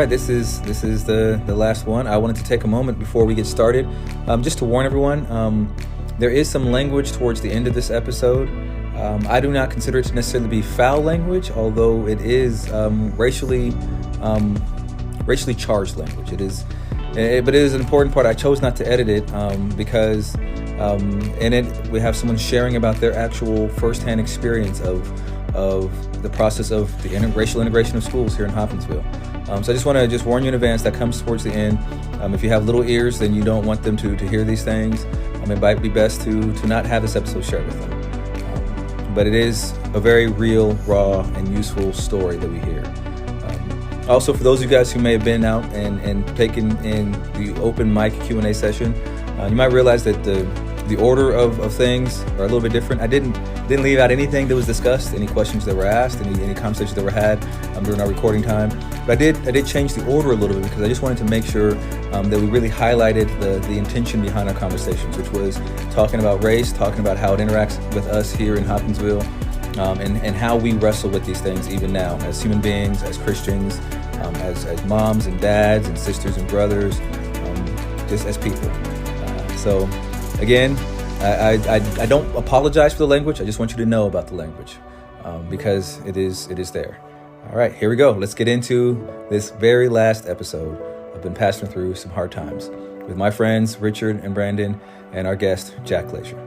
right, this is the last one. I wanted to take a moment before we get started, just to warn everyone. There is some language towards the end of this episode. I do not consider it to necessarily be foul language, although it is racially charged language. But it is an important part. I chose not to edit it because in it we have someone sharing about their actual firsthand experience of the process of the racial integration of schools here in Hopkinsville. So I just want to warn you in advance that comes towards the end. If you have little ears, then you don't want them to hear these things. It might be best to not have this episode shared with them. But it is a very real, raw, and useful story that we hear. Also, for those of you guys who may have been out and taken in the open mic Q&A session, you might realize that the order of things are a little bit different. I didn't leave out anything that was discussed, any questions that were asked, any conversations that were had during our recording time. But I did change the order a little bit because I just wanted to make sure that we really highlighted the intention behind our conversations, which was talking about race, talking about how it interacts with us here in Hopkinsville, and how we wrestle with these things even now as human beings, as Christians, as moms and dads and sisters and brothers, just as people. So again, I don't apologize for the language. I just want you to know about the language because it is there. All right, here we go. Let's get into this very last episode. I've been passing through some hard times with my friends Richard and Brandon and our guest Jack Glacier.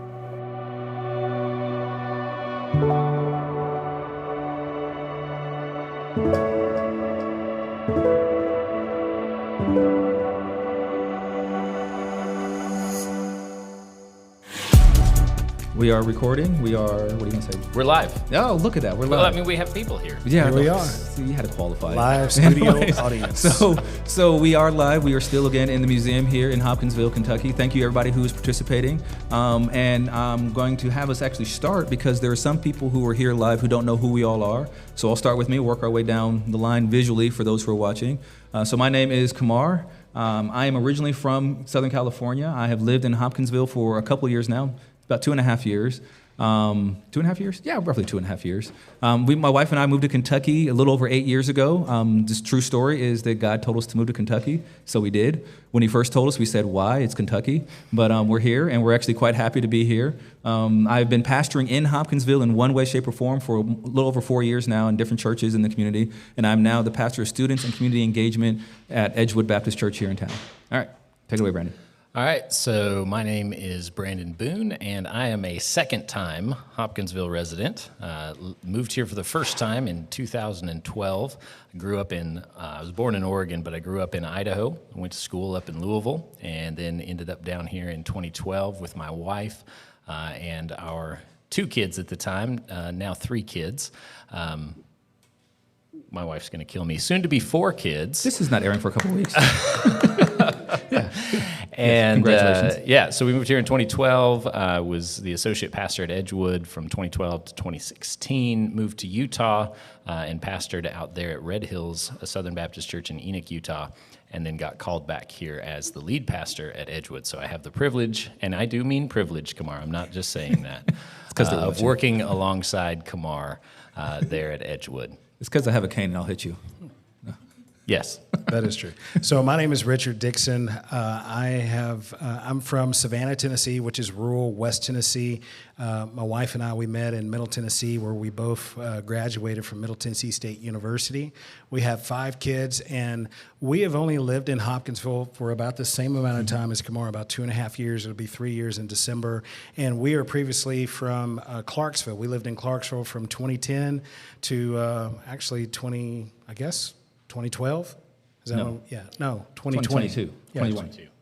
We are recording. What are you going to say? We're live. Oh, look at that. We're live. Well, I mean, we have people here. Yeah, we are. See, you had to qualify. Live studio audience. So we are live. We are still again in the museum here in Hopkinsville, Kentucky. Thank you everybody who is participating. And I'm going to have us actually start because there are some people who are here live who don't know who we all are. So I'll start with me, work our way down the line visually for those who are watching. So my name is Kamarr. I am originally from Southern California. I have lived in Hopkinsville for a couple years now, about 2.5 years. 2.5 years? Yeah, roughly 2.5 years. My wife and I moved to Kentucky a little over 8 years ago. This true story is that God told us to move to Kentucky, so we did. When he first told us, we said, why? It's Kentucky. But we're here, and we're actually quite happy to be here. I've been pastoring in Hopkinsville in one way, shape, or form for a little over 4 years now in different churches in the community, and I'm now the pastor of students and community engagement at Edgewood Baptist Church here in town. All right, take it away, Brandon. All right, so my name is Brandon Boone, and I am a second-time Hopkinsville resident. Moved here for the first time in 2012. I was born in Oregon, but I grew up in Idaho. I went to school up in Louisville, and then ended up down here in 2012 with my wife and our 2 kids at the time, now 3 kids. My wife's going to kill me. Soon to be 4 kids. This is not airing for a couple of weeks. Yeah. And congratulations. So we moved here in 2012. Was the associate pastor at Edgewood from 2012 to 2016. Moved to Utah and pastored out there at Red Hills, a Southern Baptist church in Enoch, Utah, and then got called back here as the lead pastor at Edgewood. So I have the privilege, and I do mean privilege, Kamarr. I'm not just saying that, of working alongside Kamarr there at Edgewood. It's because I have a cane and I'll hit you. Yes. That is true. So my name is Richard Dixon. I'm from Savannah, Tennessee, which is rural West Tennessee. My wife and I, we met in Middle Tennessee, where we both graduated from Middle Tennessee State University. We have 5 kids, and we have only lived in Hopkinsville for about the same amount of time as Kamarr, about 2.5 years. It'll be 3 years in December. And we are previously from Clarksville. We lived in Clarksville from 2010 to actually 2012? Is that No. 2020. 2022. Yeah,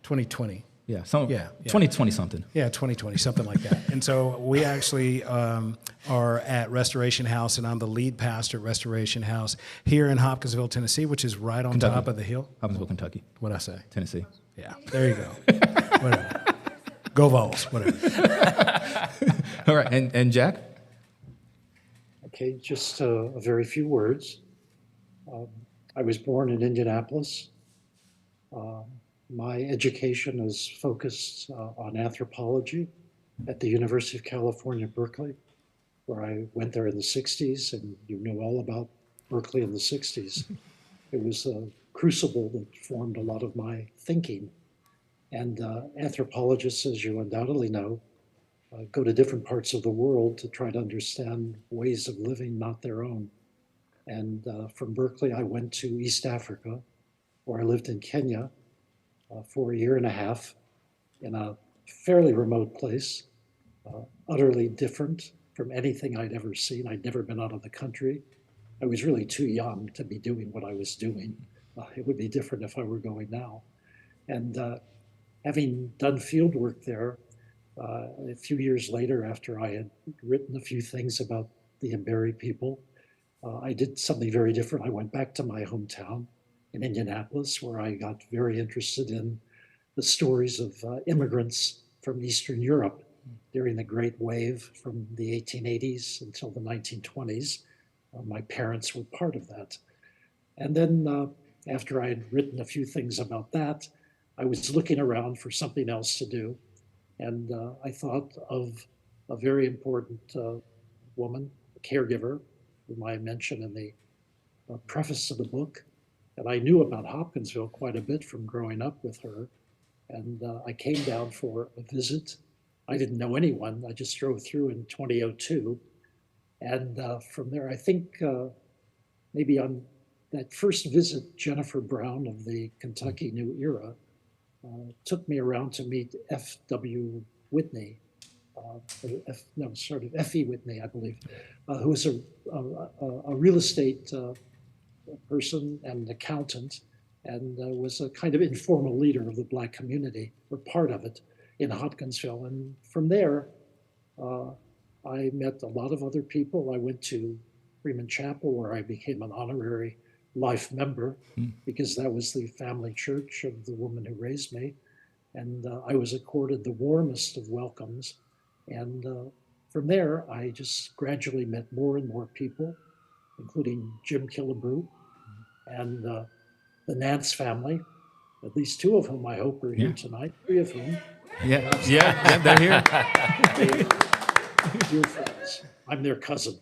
2020. Yeah, 2020 something. Yeah, 2020, something like that. And so we actually are at Restoration House, and I'm the lead pastor at Restoration House here in Hopkinsville, Tennessee, which is right on top of the hill. Hopkinsville, Kentucky. What'd I say? Tennessee. Yeah, there you go. Whatever. Go Vols, whatever. All right, and Jack? Okay, just a very few words. I was born in Indianapolis. My education is focused on anthropology at the University of California, Berkeley, where I went there in the 60s, and you know all about Berkeley in the 60s. It was a crucible that formed a lot of my thinking. And anthropologists, as you undoubtedly know, go to different parts of the world to try to understand ways of living not their own. And from Berkeley, I went to East Africa, where I lived in Kenya for a year and a half in a fairly remote place, utterly different from anything I'd ever seen. I'd never been out of the country. I was really too young to be doing what I was doing. It would be different if I were going now. And having done field work there, a few years later, after I had written a few things about the Mberi people, I did something very different. I went back to my hometown in Indianapolis, where I got very interested in the stories of immigrants from Eastern Europe during the Great Wave from the 1880s until the 1920s. My parents were part of that. And then after I had written a few things about that, I was looking around for something else to do. And I thought of a very important woman, a caregiver, whom I mentioned in the preface of the book. And I knew about Hopkinsville quite a bit from growing up with her. And I came down for a visit. I didn't know anyone. I just drove through in 2002. And from there, I think maybe on that first visit, Jennifer Brown of the Kentucky New Era took me around to meet F.W. Whitney, F.E. Whitney, I believe, who was a real estate person and accountant, and was a kind of informal leader of the Black community, or part of it, in Hopkinsville. And from there, I met a lot of other people. I went to Freeman Chapel, where I became an honorary life member, because that was the family church of the woman who raised me. And I was accorded the warmest of welcomes. And from there, I just gradually met more and more people, including Jim Killebrew and the Nance family, at least two of whom I hope are here tonight, three of whom. Yeah, they're here. Dear friends, I'm their cousin.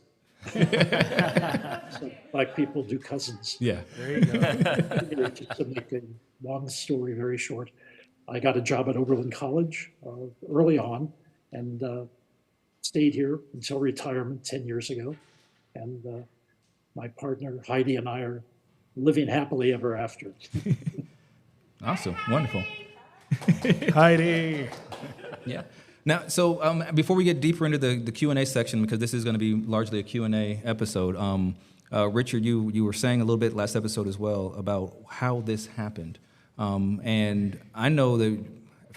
So Black people do cousins. Yeah. There you go. Just to make a long story very short, I got a job at Oberlin College early on, and stayed here until retirement 10 years ago. And my partner Heidi and I are living happily ever after. Awesome. Wonderful. Heidi. Yeah. Now, so before we get deeper into the Q&A section, because this is going to be largely a Q&A episode, Richard, you were saying a little bit last episode as well about how this happened. And I know that,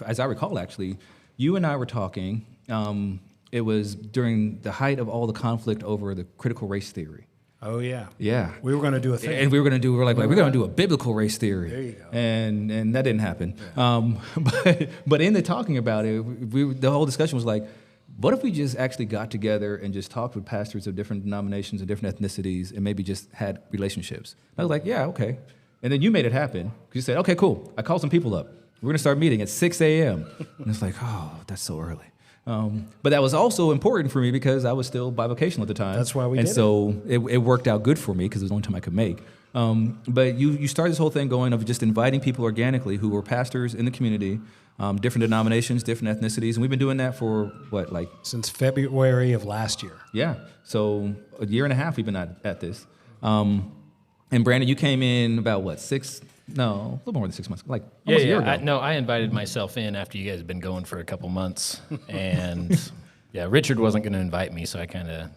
as I recall, actually, you and I were talking. It was during the height of all the conflict over the critical race theory. Oh, yeah. Yeah. We were going to do a thing. And we're going to do a biblical race theory. There you go. And that didn't happen. Yeah. But in the talking about it, the whole discussion was like, what if we just actually got together and just talked with pastors of different denominations and different ethnicities and maybe just had relationships? And I was like, yeah, okay. And then you made it happen. You said, okay, cool. I called some people up. We're going to start meeting at 6 a.m. And it's like, oh, that's so early. But that was also important for me because I was still bivocational at the time. That's why we did it. And so it worked out good for me because it was the only time I could make. But you started this whole thing going of just inviting people organically who were pastors in the community, different denominations, different ethnicities. And we've been doing that for, since February of last year. Yeah. So a year and a half we've been at this. And Brandon, you came in about, a little more than 6 months, almost a year ago. I invited myself in after you guys had been going for a couple months. And, Richard wasn't going to invite me, so I kind of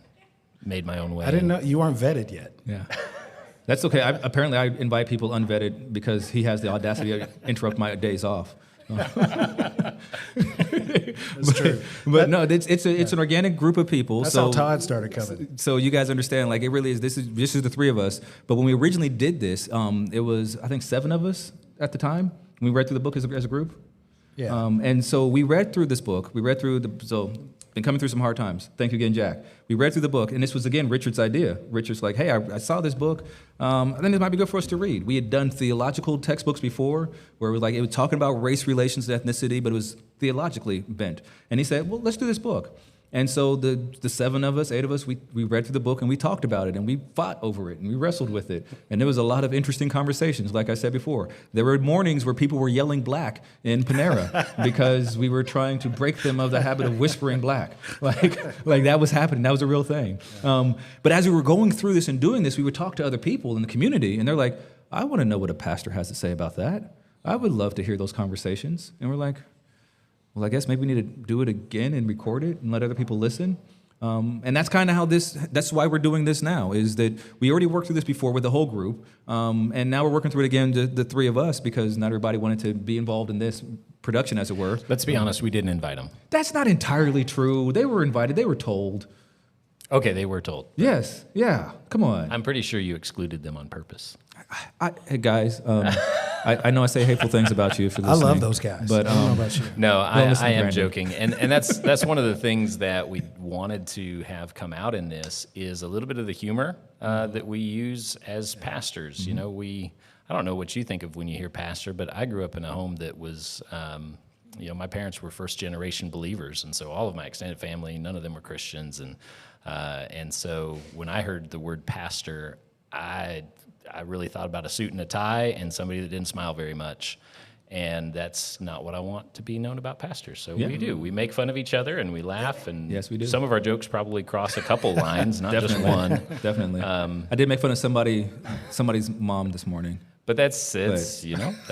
made my own way. I didn't know. You aren't vetted yet. Yeah. That's okay. Apparently, I invite people unvetted because he has the audacity to interrupt my days off. That's true. But no, it's an organic group of people. That's how Todd started coming. So you guys understand, it really is. This is the three of us. But when we originally did this, it was I think 7 of us at the time. We read through the book as a group. Yeah. And so we read through this book. Been coming through some hard times. Thank you again, Jack. We read through the book, and this was, again, Richard's idea. Richard's like, hey, I saw this book. I think it might be good for us to read. We had done theological textbooks before where it was talking about race relations and ethnicity, but it was theologically bent. And he said, well, let's do this book. And so the 7 of us, 8 of us, we read through the book and we talked about it and we fought over it and we wrestled with it. And there was a lot of interesting conversations, like I said before. There were mornings where people were yelling black in Panera because we were trying to break them of the habit of whispering black. Like that was happening. That was a real thing. But as we were going through this and doing this, we would talk to other people in the community and they're like, I want to know what a pastor has to say about that. I would love to hear those conversations. And we're like, well, I guess maybe we need to do it again and record it and let other people listen. And that's kind of how that's why we're doing this now, is that we already worked through this before with the whole group. And now we're working through it again, the 3 of us, because not everybody wanted to be involved in this production, as it were. Let's be honest, we didn't invite them. That's not entirely true. They were invited. They were told. Okay, they were told. Yes. Yeah. Come on. I'm pretty sure you excluded them on purpose. Hey, guys. I know I say hateful things about you if you're listening. I love those guys. But I don't know about you. No, I am Brandon. joking. And that's one of the things that we wanted to have come out in this is a little bit of the humor that we use as pastors. Mm-hmm. You know, I don't know what you think of when you hear pastor, but I grew up in a home that was, my parents were first generation believers. And so all of my extended family, none of them were Christians. And so when I heard the word pastor, I really thought about a suit and a tie and somebody that didn't smile very much. And that's not what I want to be known about pastors. So we do. We make fun of each other and we laugh. And yes, we do. Some of our jokes probably cross a couple lines, not just one. Definitely. I did make fun of somebody's mom this morning. But but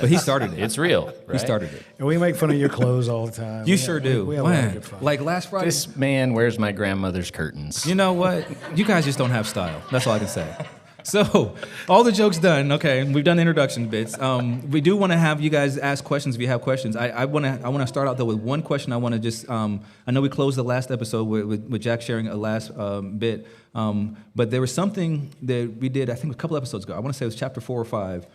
he started it. It's real. Right? He started it. And we make fun of your clothes all the time. You sure do. We have a lot of good fun. Like last Friday. This man wears my grandmother's curtains. You know what? You guys just don't have style. That's all I can say. So, all the jokes done. Okay, we've done the introduction bits. We do want to have you guys ask questions if you have questions. I want to start out though with one question. I want to just. I know we closed the last episode with Jack sharing a last bit, but there was something that we did. I think a couple episodes ago. I want to say it was chapter 4 or 5,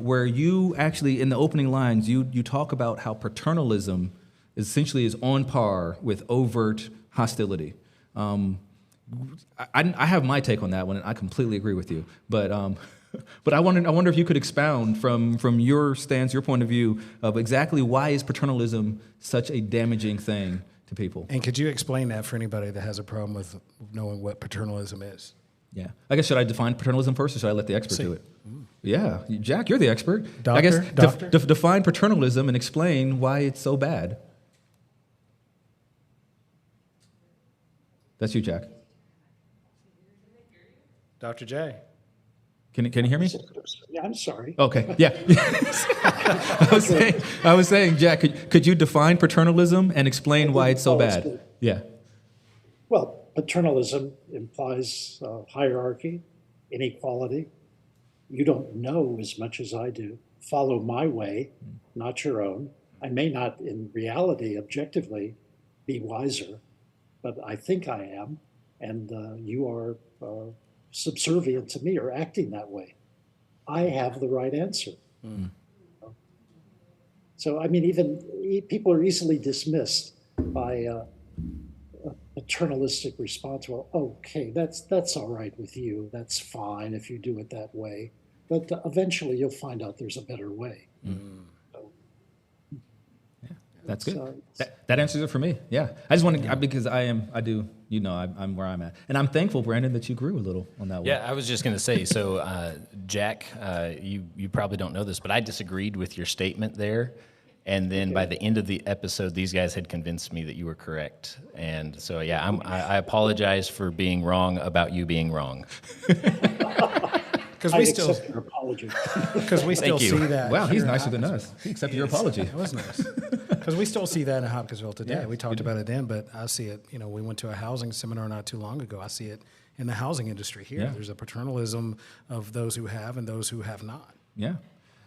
where you actually in the opening lines you talk about how paternalism essentially is on par with overt hostility. I have my take on that one, and I completely agree with you. But I wonder if you could expound from your stance, your point of view of exactly why is paternalism such a damaging thing to people? And could you explain that for anybody that has a problem with knowing what paternalism is? Yeah, I guess should I define paternalism first, or should I let the expert do it? Yeah, Jack, you're the expert. I guess define paternalism and explain why it's so bad. That's you, Jack. Dr. J. Can you hear me? Yeah, I'm sorry. Okay. Yeah. I was saying, Jack, could you define paternalism and explain why it's so bad? Yeah. Well, paternalism implies hierarchy, inequality. You don't know as much as I do. Follow my way, not your own. I may not, in reality, objectively, be wiser, but I think I am, and you are subservient to me or acting that way. I have the right answer. Mm. So, I mean, even people are easily dismissed by a paternalistic response. Well, okay, that's all right with you. That's fine if you do it that way. But eventually you'll find out there's a better way. Mm. So, that's good. That answers it for me. Yeah, I just want to because I'm where I'm at, and I'm thankful, Brandon, that you grew a little on that one. Yeah, I was just going to say. So, Jack, you probably don't know this, but I disagreed with your statement there, and then by the end of the episode, these guys had convinced me that you were correct, and so yeah, I apologize for being wrong about you being wrong. Because we still accept your apology. Because we still see that. Wow, he's nicer than us. He accepted your apology. It was nice. Because we still see that in Hopkinsville today. Yeah, we talked about it then, but I see it. You know, we went to a housing seminar not too long ago. I see it in the housing industry here. Yeah. There's a paternalism of those who have and those who have not. Yeah.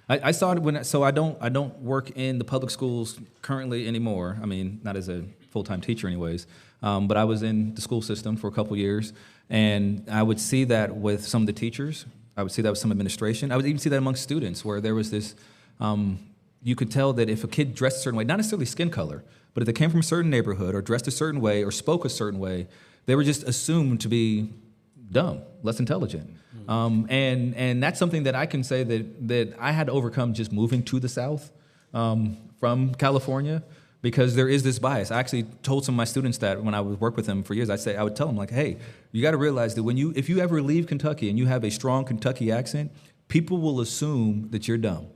I saw it so I don't work in the public schools currently anymore. I mean, not as a full-time teacher anyways, but I was in the school system for a couple years, and I would see that with some of the teachers. I would see that with some administration. I would even see that amongst students where there was this, you could tell that if a kid dressed a certain way, not necessarily skin color, but if they came from a certain neighborhood or dressed a certain way or spoke a certain way, they were just assumed to be dumb, less intelligent. And that's something that I can say that I had to overcome just moving to the South from California, because there is this bias. I actually told some of my students that when I would work with them for years, I would tell them like, hey, you got to realize that if you ever leave Kentucky and you have a strong Kentucky accent, people will assume that you're dumb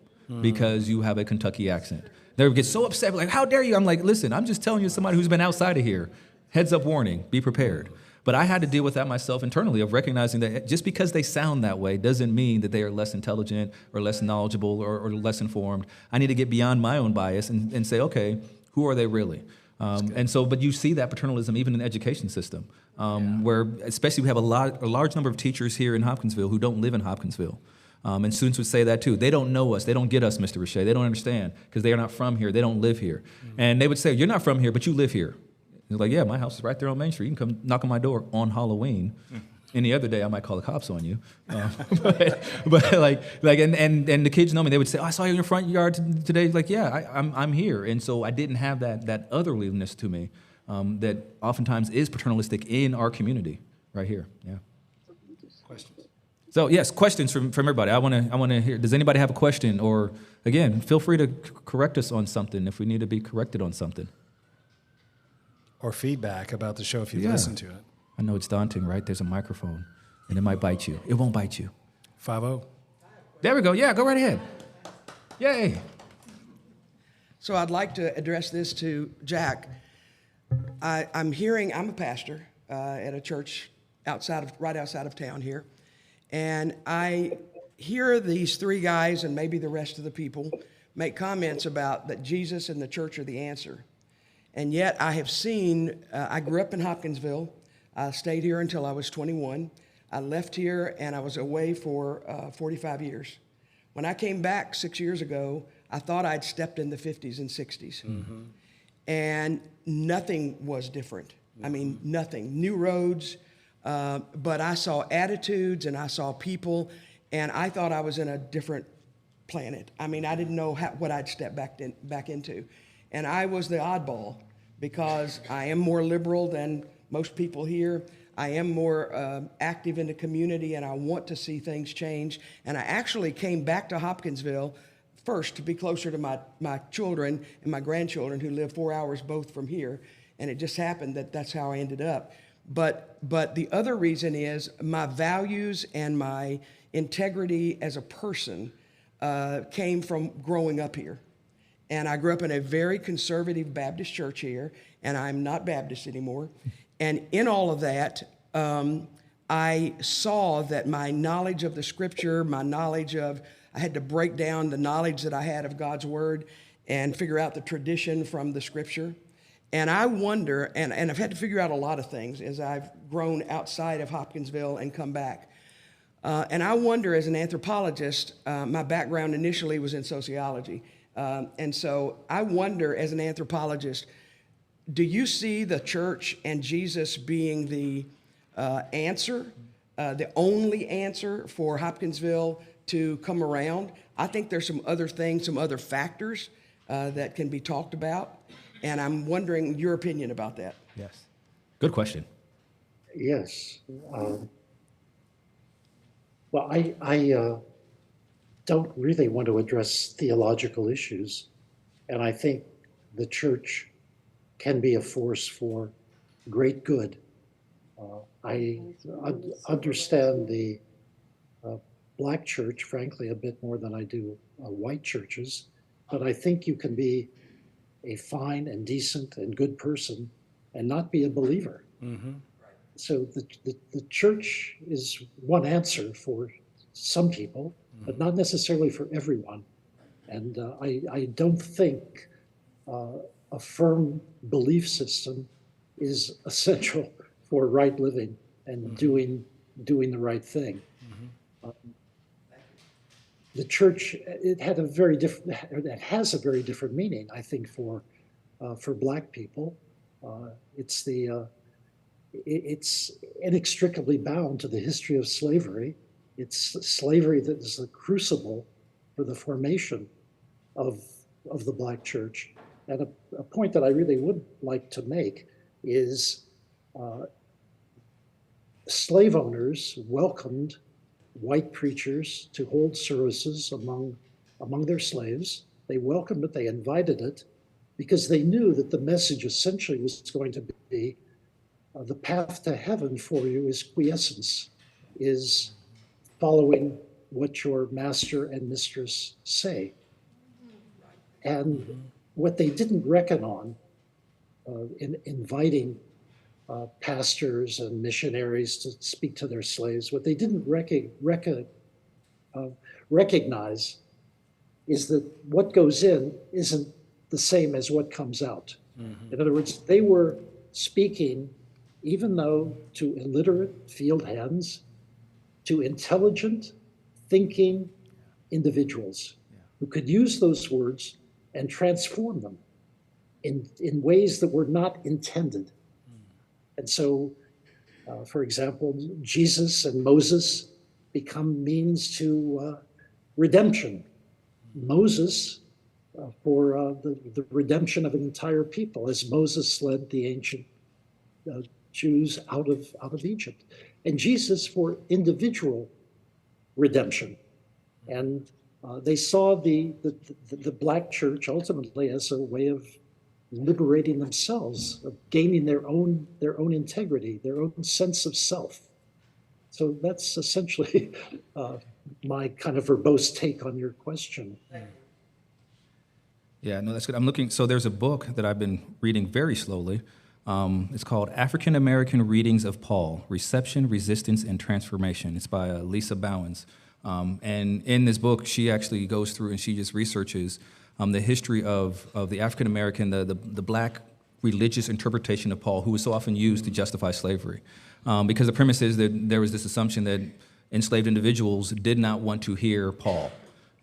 because you have a Kentucky accent. They would get so upset, like, how dare you? I'm like, listen, I'm just telling you, somebody who's been outside of here, heads up warning, be prepared. But I had to deal with that myself internally, of recognizing that just because they sound that way doesn't mean that they are less intelligent or less knowledgeable or less informed. I need to get beyond my own bias and say, okay, who are they really? But you see that paternalism even in the education system, where especially we have a large number of teachers here in Hopkinsville who don't live in Hopkinsville. And students would say that too. They don't know us. They don't get us, Mr. Richard. They don't understand because they are not from here. They don't live here. And they would say, you're not from here, but you live here. It's like, yeah, my house is right there on Main Street. You can come knock on my door on Halloween. Any other day, I might call the cops on you. But the kids know me. They would say, oh, I saw you in your front yard today. Like, yeah, I'm here. And so I didn't have that otherliness to me that oftentimes is paternalistic in our community right here. Yeah. Questions? So yes, questions from everybody. I want to hear. Does anybody have a question? Or again, feel free to correct us on something if we need to be corrected on something. Or feedback about the show if you've listened to it. I know it's daunting, right? There's a microphone, and it might bite you. It won't bite you. 5-0. There we go. Yeah, go right ahead. Yay. So I'd like to address this to Jack. I'm a pastor at a church right outside of town here, and I hear these three guys and maybe the rest of the people make comments about that Jesus and the church are the answer. And yet I have seen, I grew up in Hopkinsville. I stayed here until I was 21. I left here and I was away for 45 years. When I came back 6 years ago, I thought I'd stepped in the 50s and 60s. Mm-hmm. And nothing was different. Mm-hmm. I mean, nothing. New roads, but I saw attitudes and I saw people, and I thought I was in a different planet. I mean, I didn't know what I'd step back into. And I was the oddball because I am more liberal than most people here. I am more active in the community, and I want to see things change. And I actually came back to Hopkinsville first to be closer to my children and my grandchildren who live 4 hours both from here. And it just happened that that's how I ended up. But the other reason is my values and my integrity as a person came from growing up here. And I grew up in a very conservative Baptist church here, and I'm not Baptist anymore. And in all of that, I saw that my knowledge of the Scripture, I had to break down the knowledge that I had of God's Word and figure out the tradition from the Scripture. And I wonder, and I've had to figure out a lot of things as I've grown outside of Hopkinsville and come back. And I wonder, as an anthropologist, my background initially was in sociology. And so I wonder, as an anthropologist, do you see the church and Jesus being the answer, the only answer for Hopkinsville to come around? I think there's some other things, some other factors that can be talked about. And I'm wondering your opinion about that. Yes. Good question. Yes. Well, I don't really want to address theological issues. And I think the church can be a force for great good. I understand the black church, frankly, a bit more than I do white churches. But I think you can be a fine and decent and good person and not be a believer. Mm-hmm. So the church is one answer for some people, but not necessarily for everyone. And I don't think a firm belief system is essential for right living and doing the right thing. Mm-hmm. The church, it has a very different meaning, I think, for Black people. It's inextricably bound to the history of slavery. It's slavery that is the crucible for the formation of the Black church. And a point that I really would like to make is slave owners welcomed white preachers to hold services among their slaves. They welcomed it, they invited it, because they knew that the message essentially was going to be the path to heaven for you is quiescence, is following what your master and mistress say. And what they didn't reckon on in inviting pastors and missionaries to speak to their slaves, what they didn't recognize is that what goes in isn't the same as what comes out. In other words, they were speaking, even though to illiterate field hands, to intelligent, thinking individuals who could use those words and transform them in ways that were not intended. And so, for example, Jesus and Moses become means to redemption. Moses for the redemption of an entire people, as Moses led the ancient Jews out of Egypt, and Jesus for individual redemption. And they saw the black church ultimately as a way of liberating themselves, of gaining their own integrity, their own sense of self. So that's essentially my kind of verbose take on your question. Yeah, no, that's good. I'm looking. So there's a book that I've been reading very slowly. It's called African American Readings of Paul: Reception, Resistance, and Transformation. It's by Lisa Bowens. And in this book, she actually goes through and she just researches the history of the African American, the black religious interpretation of Paul, who was so often used to justify slavery. Because the premise is that there was this assumption that enslaved individuals did not want to hear Paul.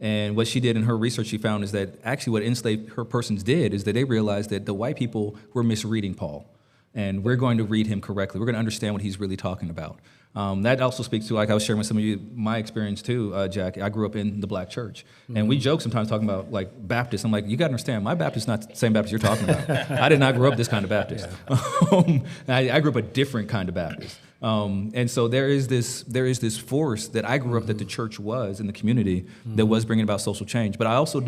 And what she did in her research, she found is that actually what enslaved her persons did is that they realized that the white people were misreading Paul. And we're going to read him correctly. We're going to understand what he's really talking about. That also speaks to, like I was sharing with some of you, my experience too, Jack. I grew up in the black church. And we joke sometimes talking about like Baptists. I'm like, you got to understand, my Baptist is not the same Baptist you're talking about. I did not grow up this kind of Baptist. Yeah. I grew up a different kind of Baptist. And so there is this force that I grew up that the church was in the community that was bringing about social change. But I also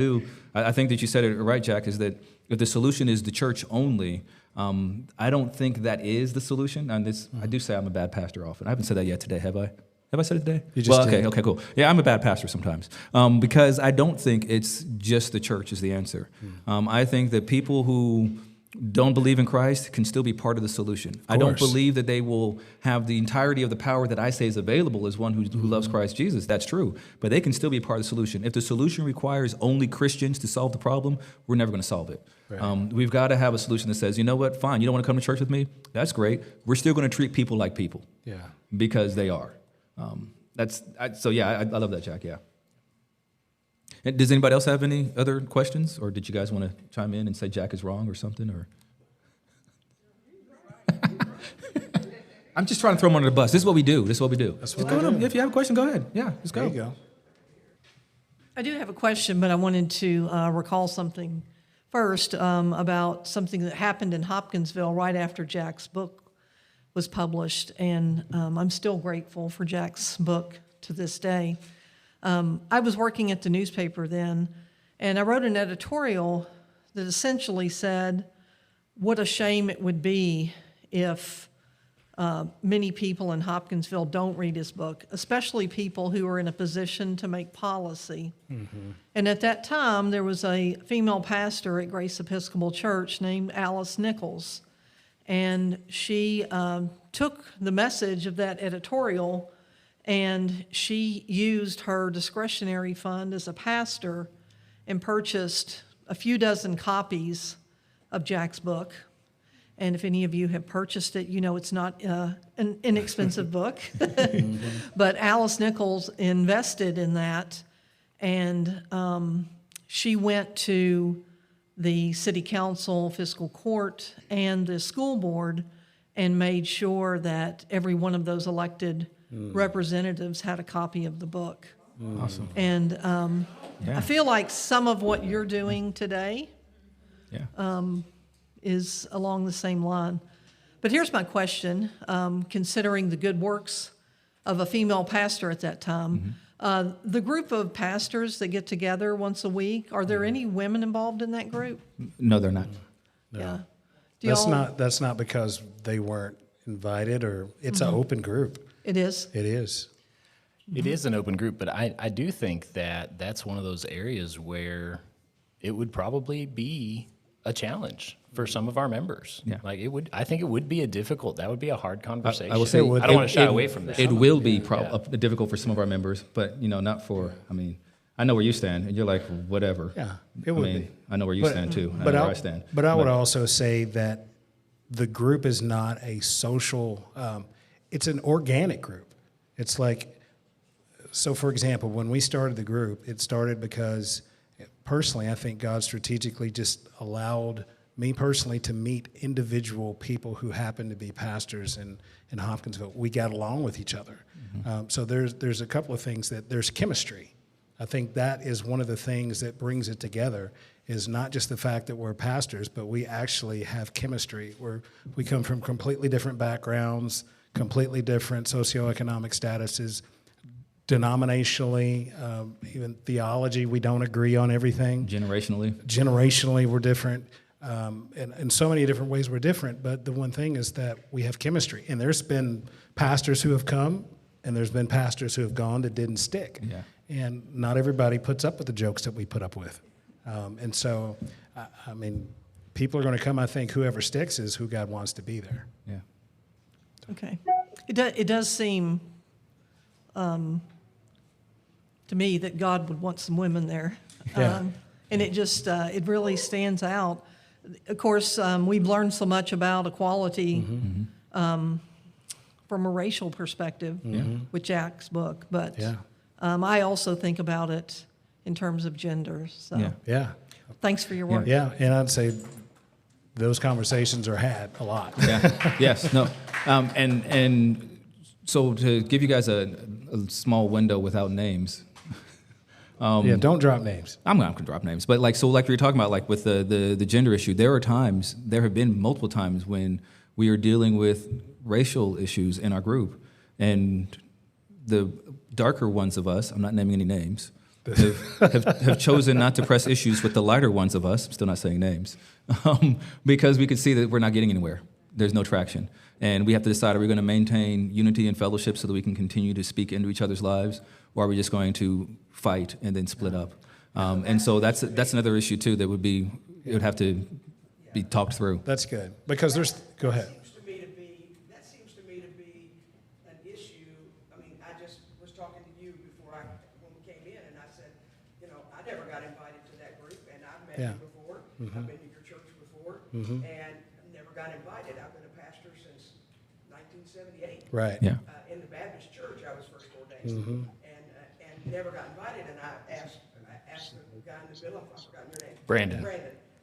I think that you said it right, Jack, is that if the solution is the church only, I don't think that is the solution. And I do say I'm a bad pastor often. I haven't said that yet today, have I? Have I said it today? You just did. Okay, cool. Yeah, I'm a bad pastor sometimes because I don't think it's just the church is the answer. I think that people who don't believe in Christ can still be part of the solution. I don't believe that they will have the entirety of the power that I say is available as one who loves Christ Jesus. That's true. But they can still be part of the solution. If the solution requires only Christians to solve the problem, we're never going to solve it. Right. We've got to have a solution that says, you know what, fine, you don't want to come to church with me? That's great. We're still going to treat people like people. Yeah. Because they are. I love that, Jack, yeah. And does anybody else have any other questions? Or did you guys want to chime in and say Jack is wrong or something? Or I'm just trying to throw him under the bus. This is what we do. That's what if you have a question, go ahead. Yeah, let's go. There you go. I do have a question, but I wanted to recall something first about something that happened in Hopkinsville right after Jack's book was published. And I'm still grateful for Jack's book to this day. I was working at the newspaper then, and I wrote an editorial that essentially said what a shame it would be if many people in Hopkinsville don't read his book, especially people who are in a position to make policy. Mm-hmm. And at that time, there was a female pastor at Grace Episcopal Church named Alice Nichols, and she took the message of that editorial and she used her discretionary fund as a pastor and purchased a few dozen copies of Jack's book. And if any of you have purchased it, you know it's not an inexpensive book. But Alice Nichols invested in that, and she went to the city council, fiscal court, and the school board and made sure that every one of those elected representatives had a copy of the book. Awesome. And I feel like some of what you're doing today is along the same line. But here's my question, considering the good works of a female pastor at that time. The group of pastors that get together once a week, are there any women involved in that group? No, they're not. Yeah. That's not because they weren't invited, or it's an open group. It is? It is. It is an open group, but I do think that that's one of those areas where it would probably be a challenge for some of our members. Yeah. Like I think it would be that would be a hard conversation. I will say I don't want to shy away from that. It will be difficult for some of our members, but not for. I mean, I know where you stand, and you're like whatever. Yeah, it would be. I know where you stand too. I know where I stand. But I would also say that the group is not a social. It's an organic group. It's like, so for example, when we started the group, it started because personally, I think God strategically just allowed me personally to meet individual people who happen to be pastors in Hopkinsville. We got along with each other. So there's a couple of things that there's chemistry. I think that is one of the things that brings it together, is not just the fact that we're pastors, but we actually have chemistry. We come from completely different backgrounds, completely different socioeconomic statuses, denominationally, even theology, we don't agree on everything. Generationally, we're different. And in so many different ways we're different, but the one thing is that we have chemistry. And there's been pastors who have come, and there's been pastors who have gone that didn't stick. Yeah. And not everybody puts up with the jokes that we put up with. And so, I mean, people are going to come. I think whoever sticks is who God wants to be there. Yeah. Okay. It does seem to me that God would want some women there. Yeah. And it just, it really stands out. Of course, we've learned so much about equality from a racial perspective with Jack's book, but I also think about it in terms of gender. So thanks for your work. Yeah, and I'd say those conversations are had a lot. Yeah. Yes. No. And so to give you guys a small window without names. Don't drop names. I'm not gonna drop names, but like we were talking about, like with the gender issue, there have been multiple times when we are dealing with racial issues in our group, and the darker ones of us, I'm not naming any names, have chosen not to press issues with the lighter ones of us, I'm still not saying names, because we could see that we're not getting anywhere. There's no traction. And we have to decide, are we going to maintain unity and fellowship so that we can continue to speak into each other's lives, or are we just going to fight and then split up? And so that's another issue too it would have to be talked through. That's good, because go ahead. That seems to me to be an issue. I mean, I just was talking to you before when we came in, and I said, I never got invited to that group, and I've met you before. I've been to your church before, and never got invited. I've been a pastor since 1978. Right. Yeah. In the Baptist church, I was first ordained, and never got invited. And I asked the guy in the bill, I've forgotten your name. Brandon.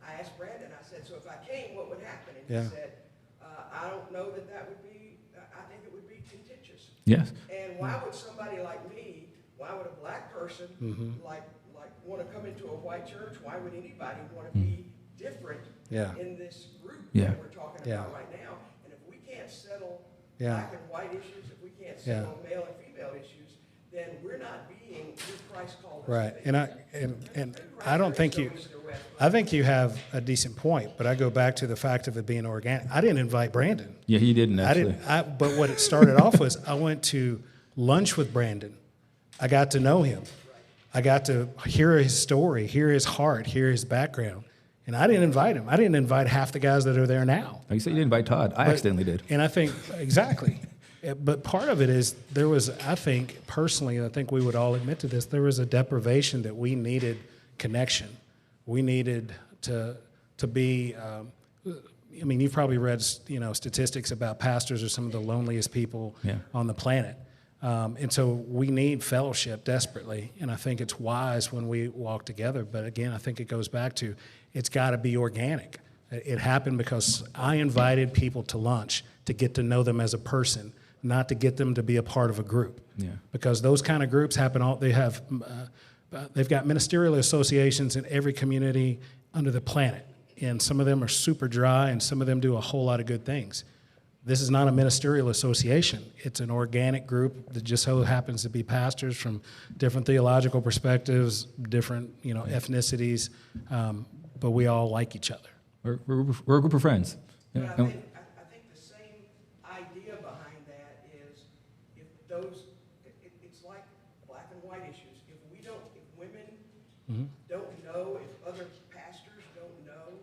I asked Brandon. I said, so if I came, what would happen? And he said, I don't know that would be. I think it would be contentious. Yes. And why would somebody like me? Why would a black person like want to come into a white church? Why would anybody want to be different in this group that we're talking about right now? And if we can't settle black and white issues, if we can't settle male and female issues, then we're not being who Christ called us Right, to be. and I don't think I think you have a decent point, but I go back to the fact of it being organic. I didn't invite Brandon. Yeah, he didn't actually. But what it started off was I went to lunch with Brandon. I got to know him. I got to hear his story, hear his heart, hear his background. And I didn't invite him. I didn't invite half the guys that are there now. Like you said, you didn't invite Todd. I accidentally did. And I think, exactly. But part of it is there was, I think, personally, and I think we would all admit to this, there was a deprivation that we needed connection. We needed to be, I mean, you've probably read, statistics about pastors are some of the loneliest people on the planet. And so we need fellowship desperately, and I think it's wise when we walk together. But again, I think it goes back to it's got to be organic. It happened because I invited people to lunch to get to know them as a person, not to get them to be a part of a group. Yeah. Because those kind of groups happen. They've got ministerial associations in every community under the planet, and some of them are super dry, and some of them do a whole lot of good things. This is not a ministerial association. It's an organic group that just so happens to be pastors from different theological perspectives, different ethnicities, but we all like each other. We're a group of friends. But Yeah. I think the same idea behind that is if it's like black and white issues. If women don't know, if other pastors don't know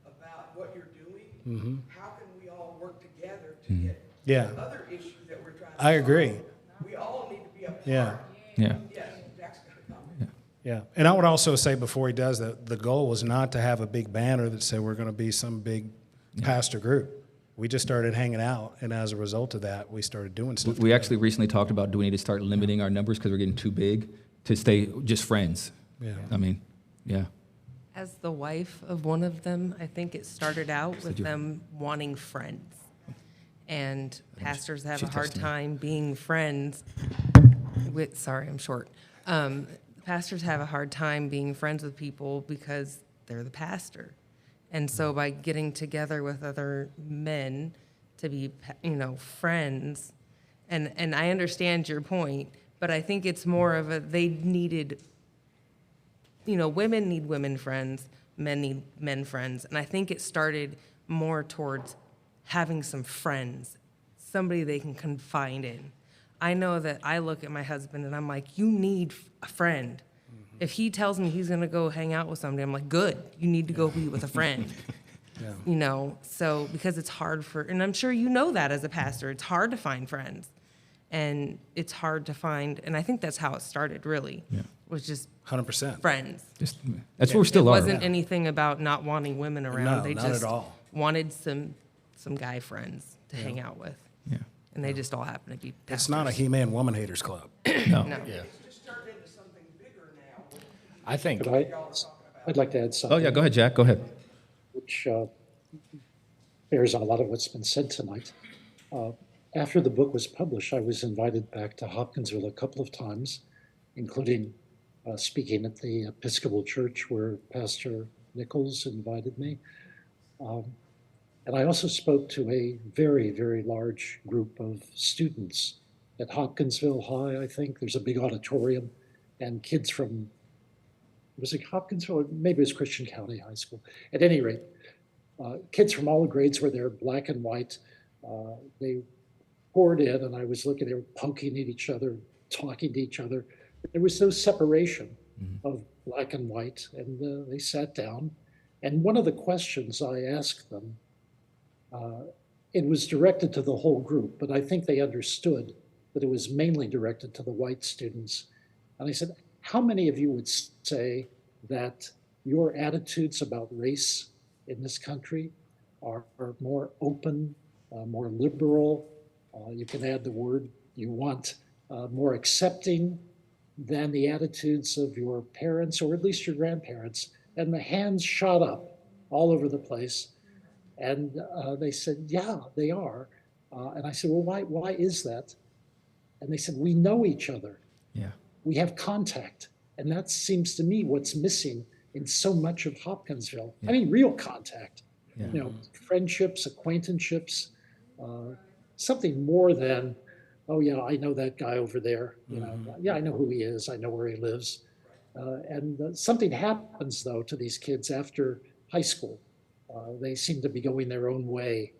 about what you're doing, how can we all work together to get the other issues that we're trying to solve? I agree. We all need to be a part. Yeah. Yeah. Yes, Jack's got a comment. Yeah, and I would also say before he does that, the goal was not to have a big banner that said we're going to be some big pastor group. We just started hanging out, and as a result of that, we started doing stuff. We actually recently talked about, do we need to start limiting our numbers because we're getting too big to stay just friends? Yeah. I mean, yeah. As the wife of one of them, I think it started out with them wanting friends. And pastors have a hard time being friends with, sorry, I'm short. Pastors have a hard time being friends with people because they're the pastor. And so by getting together with other men to be, friends, and I understand your point, but I think it's more of they needed, women need women friends, men need men friends. And I think it started more towards having some friends, somebody they can confide in. I know that I look at my husband and I'm like, you need a friend. If he tells me he's gonna go hang out with somebody, I'm like, good, you need to go be with a friend. So because it's hard and I'm sure you know that as a pastor, it's hard to find friends. And it's hard to find, and I think that's how it started really, was just 100%. friends. That's where we still are. It wasn't anything about not wanting women around. No, They not just at all. wanted some guy friends to hang out with. Yeah. And they just all happen to be pastors. It's not a He-Man woman haters club. No. No. It's just turned into something bigger now. I think But I'd like to add something. Oh, yeah, go ahead, Jack. Go ahead. Which bears on a lot of what's been said tonight. After the book was published, I was invited back to Hopkinsville a couple of times, including speaking at the Episcopal Church where Pastor Nichols invited me. And I also spoke to a very, very large group of students at Hopkinsville High, I think. There's a big auditorium, and kids from, was it Hopkinsville? Maybe it was Christian County High School. At any rate, kids from all the grades were there, black and white. They poured in, and I was looking, they were poking at each other, talking to each other. There was no separation of black and white, and they sat down. And one of the questions I asked them, it was directed to the whole group, but I think they understood that it was mainly directed to the white students. And I said, how many of you would say that your attitudes about race in this country are more open, more liberal, you can add the word you want, more accepting than the attitudes of your parents, or at least your grandparents? And the hands shot up all over the place. And they said, yeah, they are. And I said, well, why is that? And they said, we know each other. Yeah. We have contact. And that seems to me what's missing in so much of Hopkinsville. I mean, real contact, friendships, acquaintanceships, something more than, oh yeah, I know that guy over there. Yeah, I know who he is. I know where he lives. And something happens though to these kids after high school. They seem to be going their own way,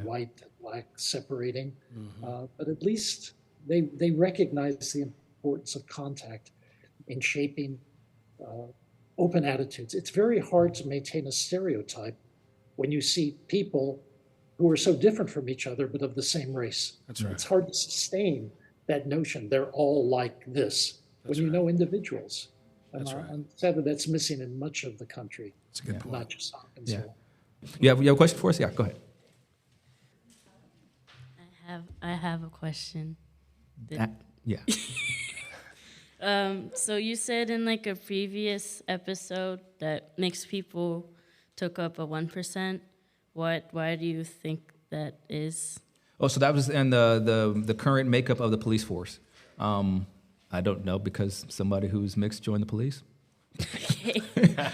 white, black, separating. But at least they recognize the importance of contact in shaping open attitudes. It's very hard to maintain a stereotype when you see people who are so different from each other, but of the same race. That's right. It's hard to sustain that notion. They're all like this when you know individuals. That's right. And sadly, that's missing in much of the country. That's a good point. Not just Hopkinsville. You have a question for us? Yeah, go ahead. I have a question. Yeah. So you said in like a previous episode that mixed people took up a 1%. Why do you think that is? Oh, so that was in the current makeup of the police force. I don't know, because somebody who's mixed joined the police.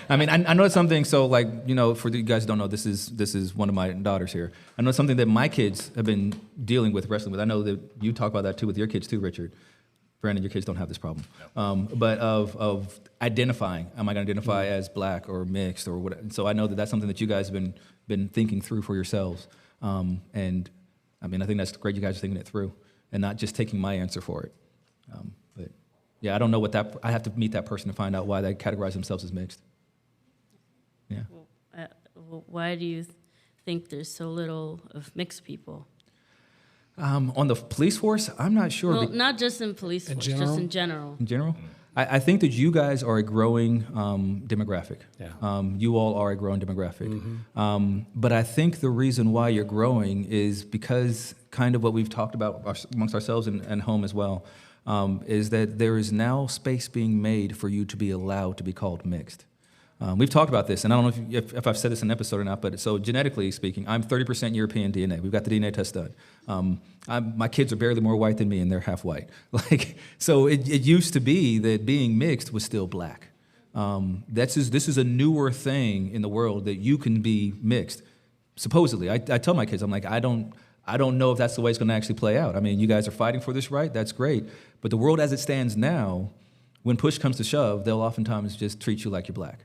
I mean, I know it's something. So, like, you know, for you guys who don't know, this is one of my daughters here. I know it's something that my kids have been dealing with, wrestling with. I know that you talk about that too with your kids too, Richard. Brandon, your kids don't have this problem. No. But of identifying, am I going to identify as black or mixed or what? So I know that that's something that you guys have been thinking through for yourselves. And I mean, I think that's great. You guys are thinking it through and not just taking my answer for it. But yeah, I don't know what that. I have to meet that person to find out why they categorize themselves as mixed. Yeah. Well, why do you think there's so little of mixed people? On the police force, I'm not sure. Well, not just in police force, just in general. In general? I think that you guys are a growing demographic. Yeah. You all are a growing demographic. Mm-hmm. But I think the reason why you're growing is because kind of what we've talked about amongst ourselves and home as well, is that there is now space being made for you to be allowed to be called mixed. We've talked about this, and I don't know if I've said this in an episode or not, but so genetically speaking, I'm 30% European DNA. We've got the DNA test done. My kids are barely more white than me, and they're half white. So it used to be that being mixed was still black. This is a newer thing in the world that you can be mixed. Supposedly, I tell my kids, I'm like, I don't know if that's the way it's going to actually play out. I mean, you guys are fighting for this right. That's great. But the world as it stands now, when push comes to shove, they'll oftentimes just treat you like you're black.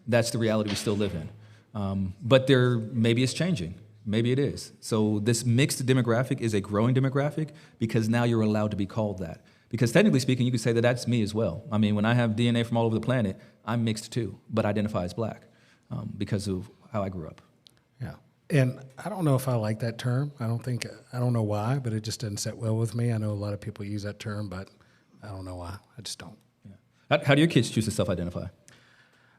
That's the reality we still live in. But maybe it's changing. Maybe it is. So this mixed demographic is a growing demographic because now you're allowed to be called that. Because technically speaking, you could say that that's me as well. I mean, when I have DNA from all over the planet, I'm mixed too, but identify as black because of how I grew up. Yeah. And I don't know if I like that term. I don't know why, but it just doesn't sit well with me. I know a lot of people use that term, but I don't know why. I just don't. Yeah. How do your kids choose to self-identify?